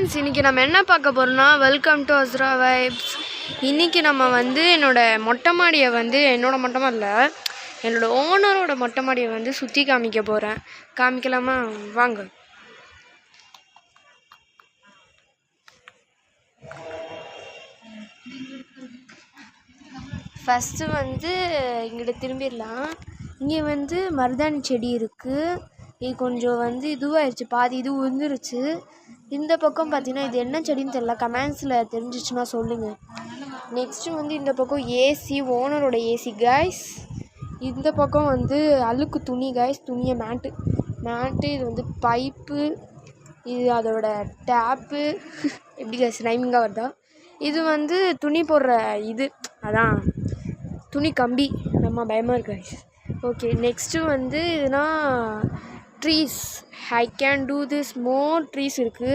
Friends, இன்றைக்கி நம்ம என்ன பார்க்க போகிறோம்னா, வெல்கம் டு அஸ்ரா வைப்ஸ். இன்றைக்கி நம்ம வந்து என்னோடய மொட்டை மாடியை வந்து என்னோடய மொட்டை மாடி இல்லை, என்னோடய ஓனரோட மொட்டை மாடியை வந்து சுற்றி காமிக்க போகிறேன். காமிக்கலாமா? வாங்க. ஃபஸ்ட்டு வந்து இங்கிட்ட திரும்பிடலாம். இங்கே வந்து மருதாணி செடி இருக்குது. இது கொஞ்சம் வந்து இதுவாகிடுச்சு, பாதி இது உழுந்துருச்சு. இந்த பக்கம் பார்த்தீங்கன்னா இது என்ன செடின்னு தெரியல, கமெண்ட்ஸில் தெரிஞ்சிச்சுன்னா சொல்லுங்கள். நெக்ஸ்ட்டு வந்து இந்த பக்கம் ஏசி, ஓனரோட ஏசி கைஸ். இந்த பக்கம் வந்து அழுக்கு துணி கைஸ், துணியை மேட்டு. இது வந்து பைப்பு, இது அதோட டேப்பு. எப்படி கைஸ் ரைமிங்காக வருதா? இது வந்து துணி போடுற இது, அதான் துணி கம்பி. நம்ம பயமாக இருக்கு கைஸ். ஓகே, நெக்ஸ்ட்டு வந்து இதுனா trees. I can do this more trees இருக்குது.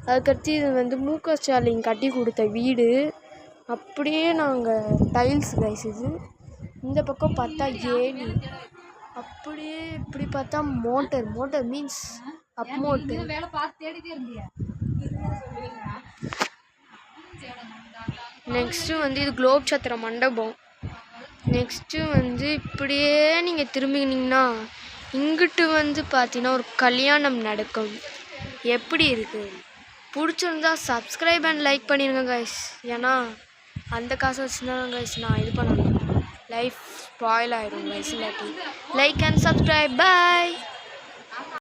அதுக்கடுத்து இது வந்து ஸ்டாலின் கட்டி கொடுத்த வீடு. அப்படியே நாங்கள் டைல்ஸ் கைஸ். இது இந்த பக்கம் பார்த்தா ஏணி, அப்படியே இப்படி பார்த்தா மோட்டர் மீன்ஸ் அப் மோட்டர். நெக்ஸ்ட்டு வந்து இது குலோப் சத்திர மண்டபம். நெக்ஸ்ட்டு வந்து இப்படியே நீங்கள் திரும்பினீங்கன்னா இங்கிட்டு வந்து பார்த்தீங்கன்னா ஒரு கல்யாணம் நடக்கும். எப்படி இருக்குது? பிடிச்சிருந்தா சப்ஸ்கிரைப் அண்ட் லைக் பண்ணிடுங்க கைஸ். ஏன்னா அந்த காசை வச்சுதான் கைஸ் நான் இது பண்ணணும். லைஃப் ஸ்பாயில் ஆகிடும் கைஸ். இல்லாட்டி லைக் அண்ட் சப்ஸ்கிரைப். பாய்.